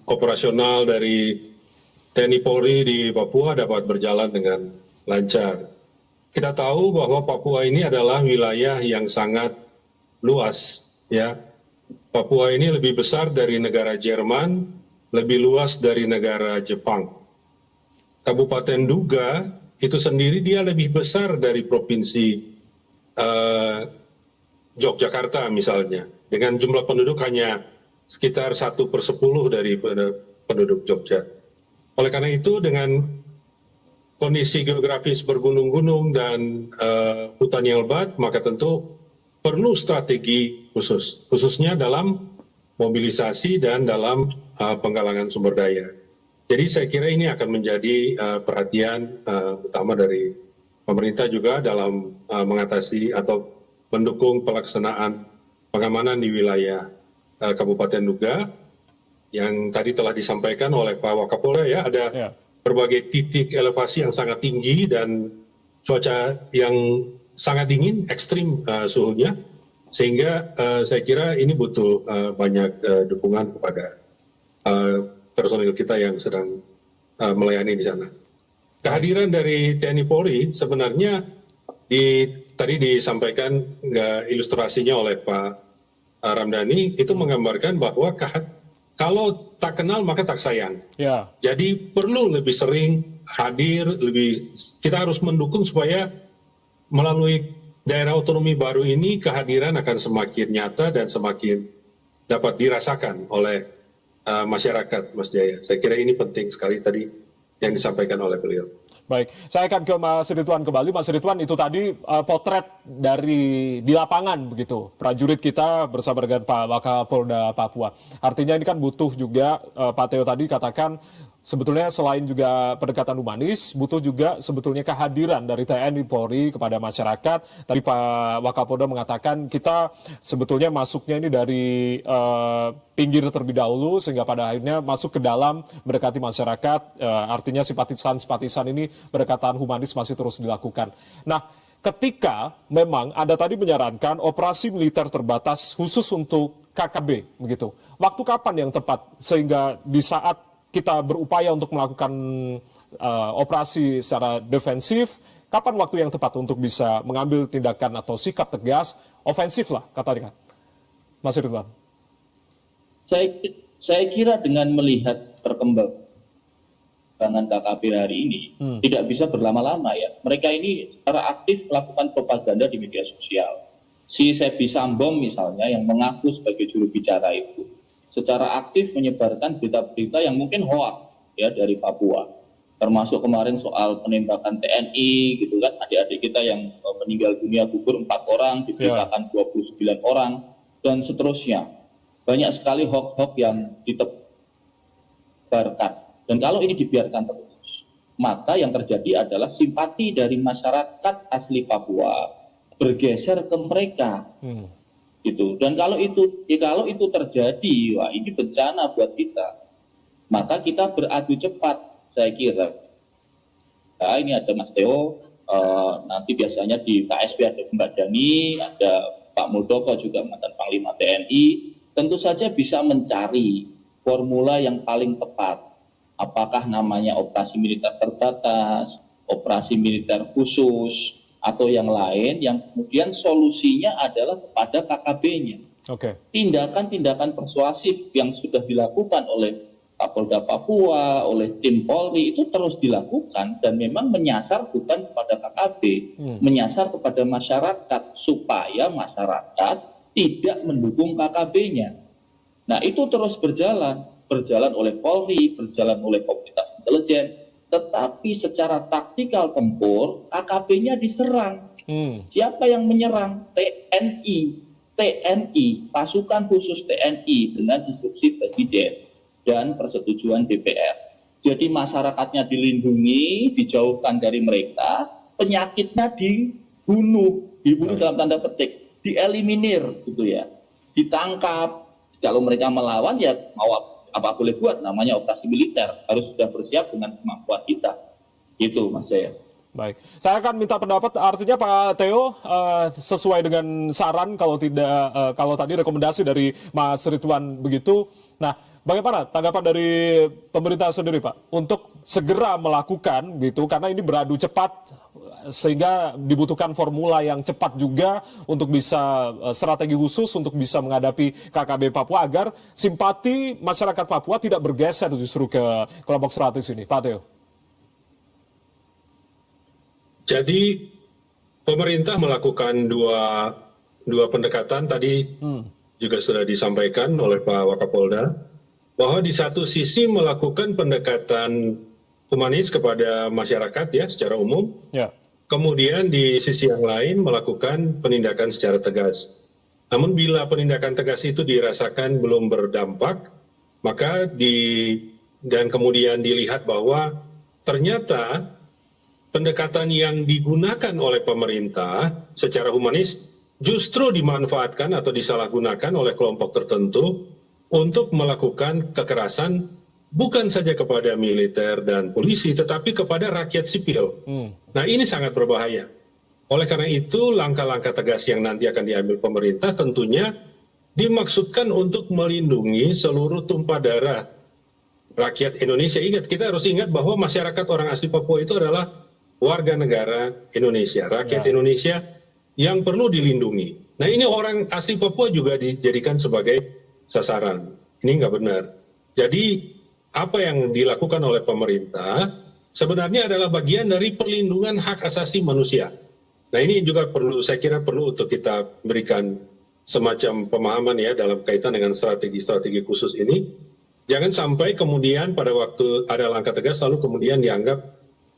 operasional dari TNI Polri di Papua dapat berjalan dengan lancar. Kita tahu bahwa Papua ini adalah wilayah yang sangat luas, ya. Papua ini lebih besar dari negara Jerman, lebih luas dari negara Jepang. Kabupaten Duga itu sendiri dia lebih besar dari provinsi Yogyakarta misalnya, dengan jumlah penduduk hanya sekitar 1/10 dari penduduk Jogja. Oleh karena itu, dengan kondisi geografis bergunung-gunung dan hutan yang lebat, maka tentu perlu strategi khususnya dalam mobilisasi dan dalam penggalangan sumber daya. Jadi saya kira ini akan menjadi perhatian utama dari pemerintah juga dalam mengatasi atau mendukung pelaksanaan pengamanan di wilayah Kabupaten Duga yang tadi telah disampaikan oleh Pak Wakapolda, ya, ada berbagai titik elevasi yang sangat tinggi dan cuaca yang sangat dingin, ekstrim suhunya, sehingga saya kira ini butuh banyak dukungan kepada personil kita yang sedang melayani di sana. Kehadiran dari TNI Polri sebenarnya tadi disampaikan ilustrasinya oleh Pak Ramdhani, itu menggambarkan bahwa kalau tak kenal maka tak sayang. Ya. Jadi perlu lebih sering hadir, kita harus mendukung supaya melalui daerah otonomi baru ini kehadiran akan semakin nyata dan semakin dapat dirasakan oleh masyarakat, Mas Jaya. Saya kira ini penting sekali tadi yang disampaikan oleh beliau.
Baik, saya akan ke Mas Ridwan kembali. Mas Ridwan, itu tadi potret di lapangan begitu. Prajurit kita bersama dengan Pak Wakapolda Papua. Artinya ini kan butuh juga, Pak Teo tadi katakan, sebetulnya selain juga pendekatan humanis, butuh juga sebetulnya kehadiran dari TNI Polri kepada masyarakat. Tadi Pak Wakapolda mengatakan kita sebetulnya masuknya ini dari pinggir terlebih dahulu, sehingga pada akhirnya masuk ke dalam mendekati masyarakat. Artinya simpatisan ini pendekatan humanis masih terus dilakukan. Nah, ketika memang Anda tadi menyarankan operasi militer terbatas khusus untuk KKB, begitu. Waktu kapan yang tepat sehingga di saat kita berupaya untuk melakukan operasi secara defensif, kapan waktu yang tepat untuk bisa mengambil tindakan atau sikap tegas, ofensif lah katanya, Mas Ridwan?
Saya kira dengan melihat perkembangan KKB hari ini, tidak bisa berlama-lama ya. Mereka ini secara aktif melakukan propaganda di media sosial. Si Sebi Sambom misalnya yang mengaku sebagai juru bicara itu, secara aktif menyebarkan berita-berita yang mungkin hoax ya dari Papua, termasuk kemarin soal penembakan TNI gitu kan, adik-adik kita yang meninggal dunia gugur 4 orang, diberitakan 29 orang dan seterusnya. Banyak sekali hoax-hoax yang ditebarkan, dan kalau ini dibiarkan terus, maka yang terjadi adalah simpati dari masyarakat asli Papua bergeser ke mereka. Gitu. Dan kalau itu terjadi, wah ini bencana buat kita. Maka kita beradu cepat, saya kira. Nah, ini ada Mas Teo, nanti biasanya di KSP ada Mbak Dani, ada Pak Muldoko juga mantan Panglima TNI. Tentu saja bisa mencari formula yang paling tepat. Apakah namanya operasi militer terbatas, operasi militer khusus, atau yang lain, yang kemudian solusinya adalah kepada KKB-nya. Tindakan-tindakan persuasif yang sudah dilakukan oleh Kapolda Papua, oleh tim Polri itu terus dilakukan dan memang menyasar bukan kepada KKB, menyasar kepada masyarakat supaya masyarakat tidak mendukung KKB-nya. Nah itu terus berjalan oleh Polri, berjalan oleh komunitas intelijen. Tetapi secara taktikal tempur, KKB-nya diserang. Siapa yang menyerang? TNI, pasukan khusus TNI dengan instruksi Presiden dan persetujuan DPR. Jadi masyarakatnya dilindungi, dijauhkan dari mereka, penyakitnya dibunuh dalam tanda petik, dieliminir gitu ya, ditangkap. Kalau mereka melawan ya mau apa boleh buat, namanya operasi militer, harus sudah bersiap dengan kemampuan kita. Gitu Mas Jaya.
Baik, saya akan minta pendapat. Artinya Pak Theo, sesuai dengan saran kalau tadi rekomendasi dari Mas Ridwan begitu. Nah, bagaimana tanggapan dari pemerintah sendiri, Pak, untuk segera melakukan gitu, karena ini beradu cepat sehingga dibutuhkan formula yang cepat juga untuk bisa strategi khusus untuk bisa menghadapi KKB Papua agar simpati masyarakat Papua tidak bergeser justru ke kelompok separatis ini, Pak Theo.
Jadi pemerintah melakukan dua pendekatan tadi juga sudah disampaikan oleh Pak Wakapolda, bahwa di satu sisi melakukan pendekatan humanis kepada masyarakat ya secara umum, kemudian di sisi yang lain melakukan penindakan secara tegas. Namun bila penindakan tegas itu dirasakan belum berdampak, maka dan kemudian dilihat bahwa ternyata pendekatan yang digunakan oleh pemerintah secara humanis justru dimanfaatkan atau disalahgunakan oleh kelompok tertentu untuk melakukan kekerasan bukan saja kepada militer dan polisi, tetapi kepada rakyat sipil. Nah, ini sangat berbahaya. Oleh karena itu, langkah-langkah tegas yang nanti akan diambil pemerintah tentunya dimaksudkan untuk melindungi seluruh tumpah darah rakyat Indonesia. Kita harus ingat bahwa masyarakat orang asli Papua itu adalah warga negara Indonesia, rakyat Indonesia yang perlu dilindungi. Nah, ini orang asli Papua juga dijadikan sebagai sasaran. Ini nggak benar. Jadi apa yang dilakukan oleh pemerintah sebenarnya adalah bagian dari perlindungan hak asasi manusia. Nah, ini juga saya kira perlu untuk kita berikan semacam pemahaman ya dalam kaitan dengan strategi-strategi khusus ini. Jangan sampai kemudian pada waktu ada langkah tegas lalu kemudian dianggap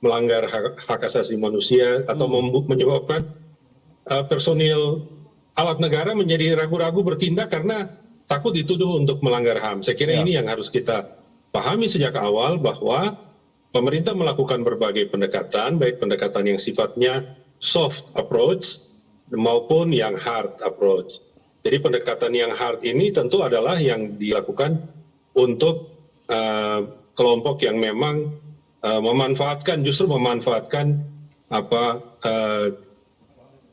melanggar hak asasi manusia atau menyebabkan personil alat negara menjadi ragu-ragu bertindak karena takut dituduh untuk melanggar HAM. Saya kira ini yang harus kita pahami sejak awal, bahwa pemerintah melakukan berbagai pendekatan, baik pendekatan yang sifatnya soft approach maupun yang hard approach. Jadi pendekatan yang hard ini tentu adalah yang dilakukan untuk kelompok yang memang justru memanfaatkan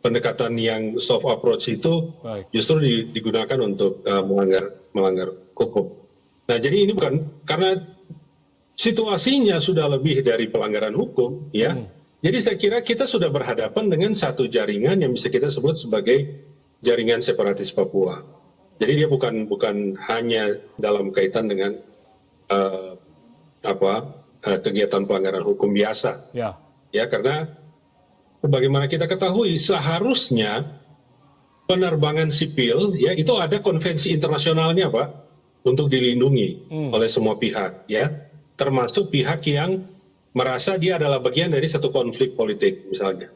pendekatan yang soft approach itu justru digunakan untuk melanggar hukum. Nah, jadi ini bukan karena situasinya sudah lebih dari pelanggaran hukum, ya. Jadi saya kira kita sudah berhadapan dengan satu jaringan yang bisa kita sebut sebagai jaringan separatis Papua. Jadi dia bukan hanya dalam kaitan dengan kegiatan pelanggaran hukum biasa. Ya, karena sebagaimana kita ketahui seharusnya penerbangan sipil ya itu ada konvensi internasionalnya, Pak, untuk dilindungi oleh semua pihak, ya, termasuk pihak yang merasa dia adalah bagian dari satu konflik politik misalnya.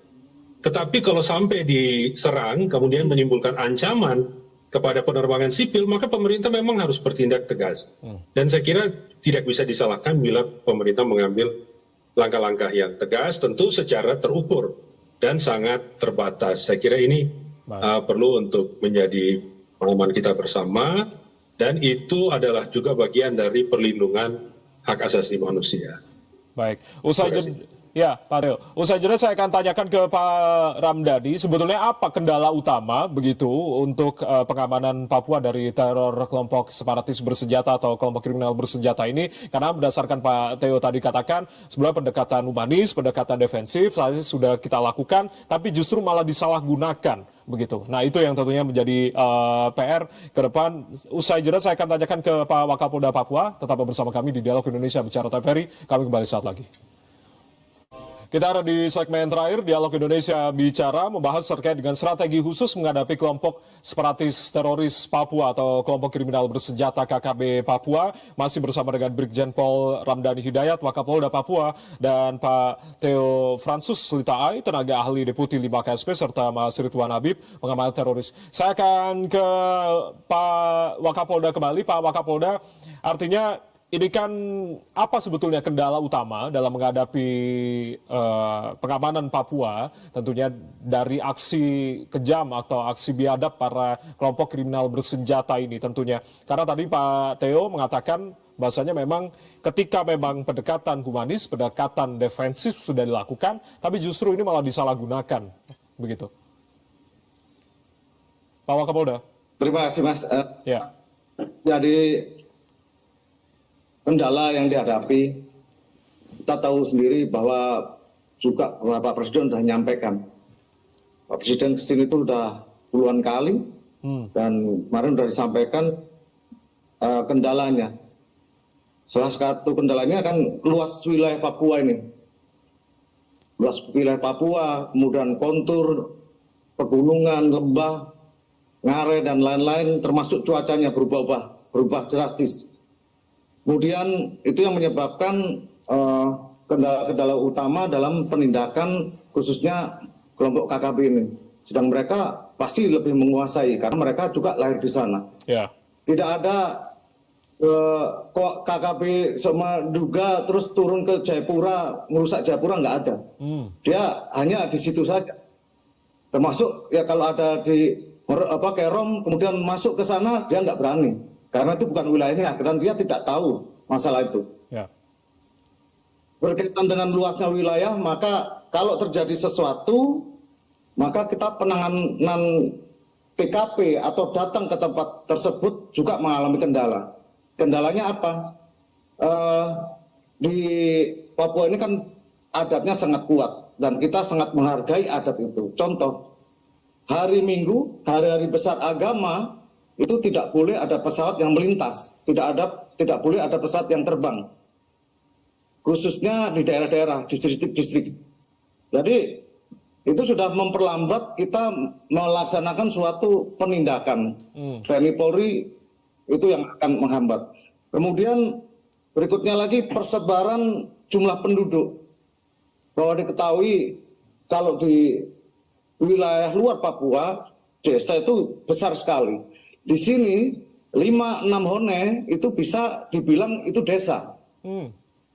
Tetapi kalau sampai diserang kemudian menimbulkan ancaman kepada penerbangan sipil, maka pemerintah memang harus bertindak tegas. Dan saya kira tidak bisa disalahkan bila pemerintah mengambil langkah-langkah yang tegas, tentu secara terukur dan sangat terbatas. Saya kira ini perlu untuk menjadi pemahaman kita bersama, dan itu adalah juga bagian dari perlindungan hak asasi manusia.
Baik, Pak Theo, usai jeda saya akan tanyakan ke Pak Ramdhani, sebetulnya apa kendala utama begitu untuk pengamanan Papua dari teror kelompok separatis bersenjata atau kelompok kriminal bersenjata ini? Karena berdasarkan Pak Theo tadi katakan, sebenarnya pendekatan humanis, pendekatan defensif sudah kita lakukan, tapi justru malah disalahgunakan begitu. Nah, itu yang tentunya menjadi PR ke depan. Usai jeda saya akan tanyakan ke Pak Wakapolda Papua. Tetap bersama kami di Dialog Indonesia Bicara TVRI. Kami kembali saat lagi. Kita ada di segmen terakhir, Dialog Indonesia Bicara, membahas terkait dengan strategi khusus menghadapi kelompok separatis teroris Papua atau kelompok kriminal bersenjata KKB Papua. Masih bersama dengan Brigjen Pol Ramdhani Hidayat, Wakapolda Papua, dan Pak Theo Fransus Litaai, tenaga ahli Deputi 5 KSP, serta Mas Ridwan Habib, pengamat teroris. Saya akan ke Pak Wakapolda kembali. Pak Wakapolda, artinya ini kan apa sebetulnya kendala utama dalam menghadapi pengamanan Papua, tentunya dari aksi kejam atau aksi biadab para kelompok kriminal bersenjata ini tentunya. Karena tadi Pak Theo mengatakan bahwasanya memang ketika memang pendekatan humanis, pendekatan defensif sudah dilakukan, tapi justru ini malah disalahgunakan, begitu. Pak Wakapolda.
Terima kasih Mas.
Ya.
Jadi kendala yang dihadapi, kita tahu sendiri bahwa juga Bapak Presiden sudah menyampaikan. Pak Presiden kesini itu sudah puluhan kali, dan kemarin sudah disampaikan kendalanya. Salah satu kendalanya kan luas wilayah Papua ini. Luas wilayah Papua, kemudian kontur, pegunungan, lembah, ngarai, dan lain-lain, termasuk cuacanya berubah drastis. Kemudian itu yang menyebabkan kendala utama dalam penindakan khususnya kelompok KKB ini. Sedang mereka pasti lebih menguasai karena mereka juga lahir di sana.
Ya.
Tidak ada kok KKB sama Duga terus turun ke Jayapura, merusak Jayapura, nggak ada. Dia hanya di situ saja. Termasuk ya kalau ada di Kerom kemudian masuk ke sana, dia nggak berani. Karena itu bukan wilayahnya, dan dia tidak tahu masalah itu.
Ya.
Berkaitan dengan luasnya wilayah, maka kalau terjadi sesuatu, maka kita penanganan TKP atau datang ke tempat tersebut juga mengalami kendala. Kendalanya apa? Di Papua ini kan adatnya sangat kuat, dan kita sangat menghargai adat itu. Contoh, hari Minggu, hari-hari besar agama, itu tidak boleh ada pesawat yang melintas, tidak boleh ada pesawat yang terbang, khususnya di daerah-daerah, distrik-distrik. Jadi itu sudah memperlambat kita melaksanakan suatu penindakan. TNI Polri itu yang akan menghambat. Kemudian berikutnya lagi persebaran jumlah penduduk. Bahwa diketahui kalau di wilayah luar Papua, desa itu besar sekali. Di sini 5-6 hone itu bisa dibilang itu desa.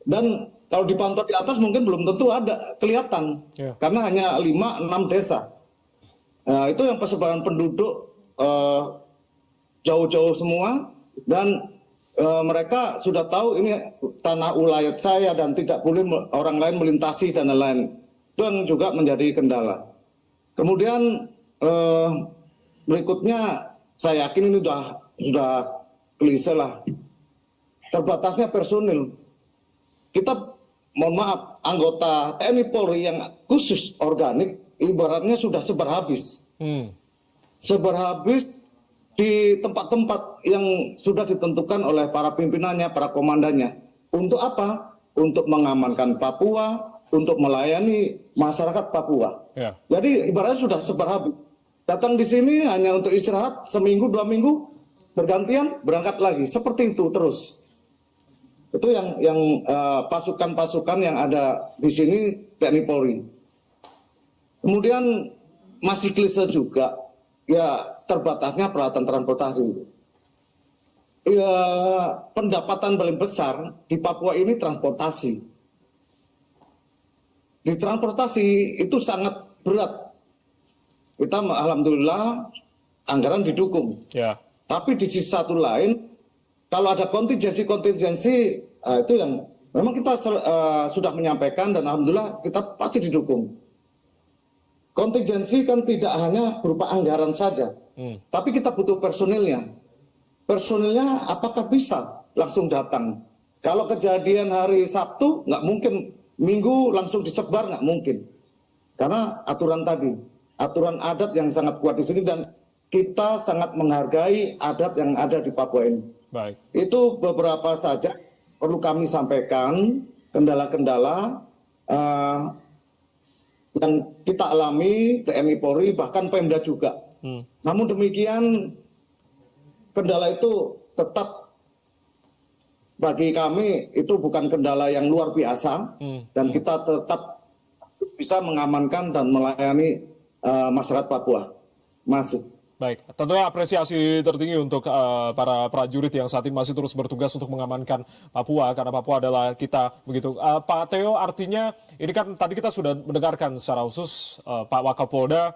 Dan kalau dipantau di atas mungkin belum tentu ada kelihatan. Karena hanya 5-6 desa. Nah, itu yang persebaran penduduk jauh-jauh semua, dan mereka sudah tahu ini tanah ulayat saya dan tidak boleh orang lain melintasi dan lain-lain. Itu yang juga menjadi kendala. Kemudian berikutnya saya yakin ini sudah klise lah. Terbatasnya personil. Kita mohon maaf, anggota TNI Polri yang khusus organik ibaratnya sudah sebar habis. Sebar habis di tempat-tempat yang sudah ditentukan oleh para pimpinannya, para komandannya. Untuk apa? Untuk mengamankan Papua, untuk melayani masyarakat Papua.
Ya.
Jadi ibaratnya sudah sebar habis. Datang di sini hanya untuk istirahat seminggu, 2 minggu, bergantian berangkat lagi. Seperti itu terus. Itu yang pasukan-pasukan yang ada di sini TNI Polri. Kemudian masih klise juga, ya terbatasnya peralatan transportasi. Ya, pendapatan paling besar di Papua ini transportasi. Di transportasi itu sangat berat. Kita alhamdulillah anggaran didukung.
Ya.
Tapi di sisi satu lain, kalau ada kontingensi itu yang memang kita sudah menyampaikan, dan alhamdulillah kita pasti didukung. Kontingensi kan tidak hanya berupa anggaran saja, tapi kita butuh personilnya. Personilnya apakah bisa langsung datang? Kalau kejadian hari Sabtu nggak mungkin, Minggu langsung disebar nggak mungkin, karena aturan tadi, aturan adat yang sangat kuat di sini, dan kita sangat menghargai adat yang ada di Papua ini.
Baik.
Itu beberapa saja perlu kami sampaikan, kendala-kendala yang kita alami TNI Polri, bahkan Pemda juga. Namun demikian, kendala itu tetap bagi kami itu bukan kendala yang luar biasa, dan kita tetap bisa mengamankan dan melayani masyarakat Papua. Masih.
Baik, tentunya apresiasi tertinggi untuk para prajurit yang saat ini masih terus bertugas untuk mengamankan Papua, karena Papua adalah kita, begitu. Pak Teo, artinya ini kan tadi kita sudah mendengarkan secara khusus Pak Wakapolda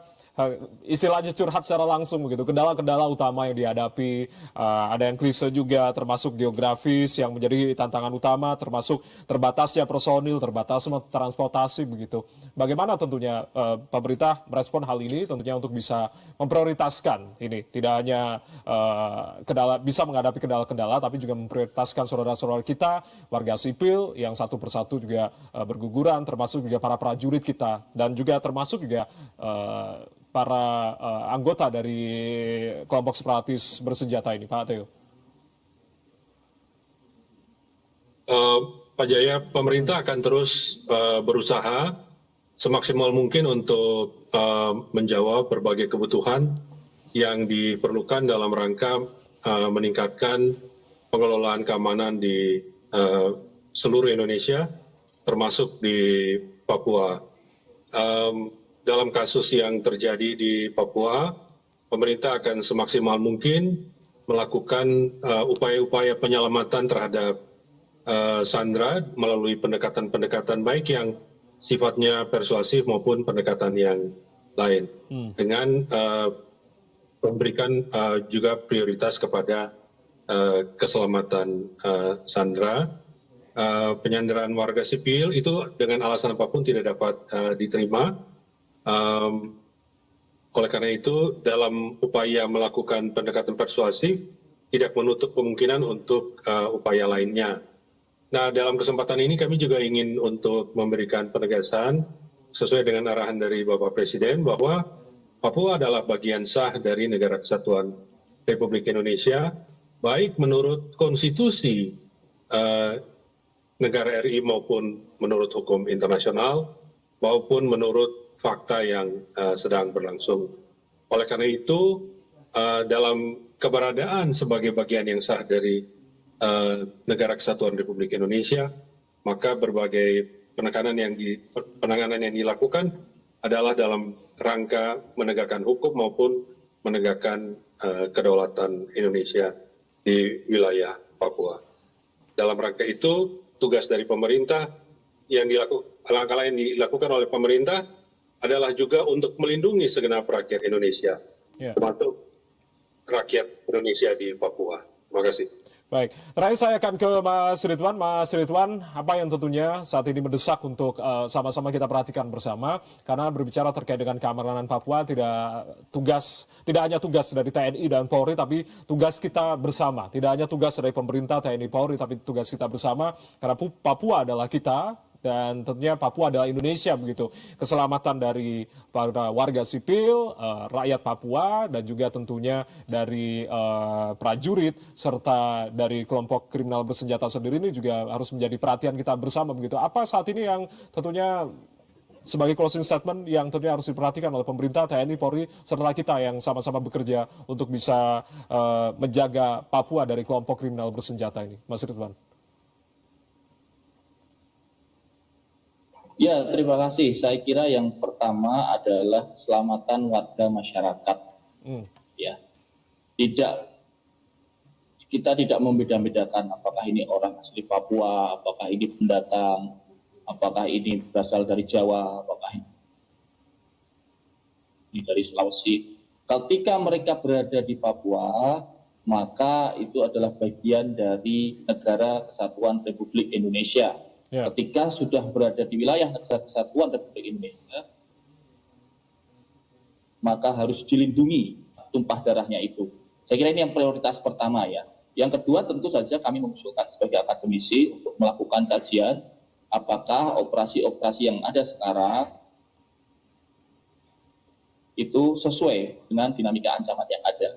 istilahnya curhat secara langsung begitu, kendala-kendala utama yang dihadapi, ada yang klise juga, termasuk geografis yang menjadi tantangan utama, termasuk terbatasnya personil, terbatasnya transportasi begitu. Bagaimana tentunya pemerintah merespon hal ini, tentunya untuk bisa memprioritaskan ini, tidak hanya bisa menghadapi kendala-kendala, tapi juga memprioritaskan saudara-saudara kita, warga sipil yang satu persatu juga berguguran, termasuk juga para prajurit kita, dan juga termasuk juga para anggota dari kelompok separatis bersenjata ini, Pak Teo.
Pak Jaya, pemerintah akan terus berusaha semaksimal mungkin untuk menjawab berbagai kebutuhan yang diperlukan dalam rangka meningkatkan pengelolaan keamanan di seluruh Indonesia, termasuk di Papua. Dalam kasus yang terjadi di Papua, pemerintah akan semaksimal mungkin melakukan upaya-upaya penyelamatan terhadap Sandra melalui pendekatan-pendekatan baik yang sifatnya persuasif maupun pendekatan yang lain, dengan memberikan juga prioritas kepada keselamatan Sandra. Penyanderaan warga sipil itu dengan alasan apapun tidak dapat diterima. Oleh karena itu, dalam upaya melakukan pendekatan persuasif, tidak menutup kemungkinan untuk upaya lainnya. Nah, dalam kesempatan ini kami juga ingin untuk memberikan penegasan sesuai dengan arahan dari Bapak Presiden bahwa Papua adalah bagian sah dari Negara Kesatuan Republik Indonesia, baik menurut konstitusi negara RI maupun menurut hukum internasional, maupun menurut fakta yang sedang berlangsung. Oleh karena itu, dalam keberadaan sebagai bagian yang sah dari Negara Kesatuan Republik Indonesia, maka berbagai penanganan yang dilakukan adalah dalam rangka menegakkan hukum maupun menegakkan kedaulatan Indonesia di wilayah Papua. Dalam rangka itu, tugas dari pemerintah langkah yang dilakukan oleh pemerintah adalah juga untuk melindungi segenap rakyat Indonesia, termasuk rakyat Indonesia di Papua. Terima kasih.
Baik, terakhir saya akan ke Mas Ridwan. Mas Ridwan, apa yang tentunya saat ini mendesak untuk sama-sama kita perhatikan bersama, karena berbicara terkait dengan keamanan Papua tidak hanya tugas dari TNI dan Polri, tapi tugas kita bersama. Tidak hanya tugas dari pemerintah, TNI, Polri, tapi tugas kita bersama, karena Papua adalah kita, dan tentunya Papua adalah Indonesia begitu. Keselamatan dari para warga sipil, rakyat Papua, dan juga tentunya dari prajurit serta dari kelompok kriminal bersenjata sendiri ini juga harus menjadi perhatian kita bersama begitu. Apa saat ini yang tentunya sebagai closing statement yang tentunya harus diperhatikan oleh pemerintah, TNI, Polri, serta kita yang sama-sama bekerja untuk bisa menjaga Papua dari kelompok kriminal bersenjata ini, Mas Ridwan?
Ya, terima kasih. Saya kira yang pertama adalah keselamatan warga masyarakat. Ya, kita tidak membeda-bedakan apakah ini orang asli Papua, apakah ini pendatang, apakah ini berasal dari Jawa, apakah ini dari Sulawesi. Ketika mereka berada di Papua, maka itu adalah bagian dari Negara Kesatuan Republik Indonesia. Ketika sudah berada di wilayah Negara Kesatuan Republik Indonesia, maka harus dilindungi tumpah darahnya itu. Saya kira ini yang prioritas pertama ya. Yang kedua tentu saja kami mengusulkan sebagai akademisi untuk melakukan kajian apakah operasi-operasi yang ada sekarang itu sesuai dengan dinamika ancaman yang ada.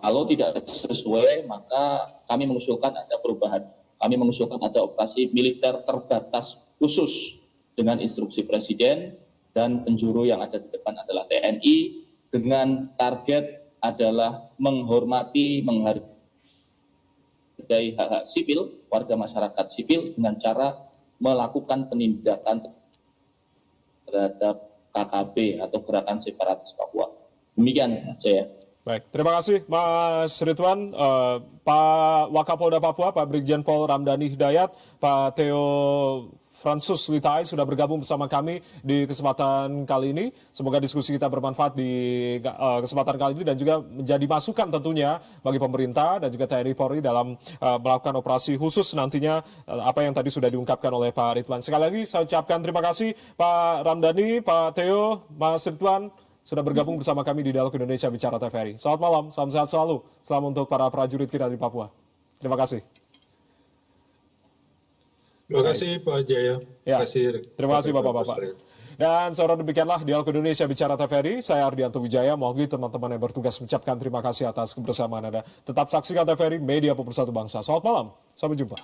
Kalau tidak sesuai, maka kami mengusulkan ada perubahan. Kami mengusulkan ada operasi militer terbatas khusus dengan instruksi Presiden, dan penjuru yang ada di depan adalah TNI, dengan target adalah menghargai hak-hak sipil, warga masyarakat sipil, dengan cara melakukan penindakan terhadap KKB atau Gerakan Separatis Papua. Demikian Mas Jaya.
Baik, terima kasih Mas Ridwan, Pak Wakapolda Papua, Pak Brigjen Pol Ramdhani Hidayat, Pak Theo Fransus Litai sudah bergabung bersama kami di kesempatan kali ini. Semoga diskusi kita bermanfaat di kesempatan kali ini dan juga menjadi masukan tentunya bagi pemerintah dan juga TNI Polri dalam melakukan operasi khusus nantinya apa yang tadi sudah diungkapkan oleh Pak Ridwan. Sekali lagi saya ucapkan terima kasih Pak Ramdhani, Pak Theo, Mas Ridwan sudah bergabung bersama kami di Dialog Indonesia Bicara TVRI. Selamat malam, salam sehat selalu. Salam untuk para prajurit kita di Papua. Terima kasih.
Terima kasih Pak Jaya.
Ya, terima kasih Bapak-Bapak. Dan saudara demikianlah Dialog Indonesia Bicara TVRI. Saya Ardianto Wijaya, mewakili teman-teman yang bertugas mengucapkan terima kasih atas kebersamaan Anda. Tetap saksikan TVRI, media pemersatu bangsa. Selamat malam, sampai jumpa.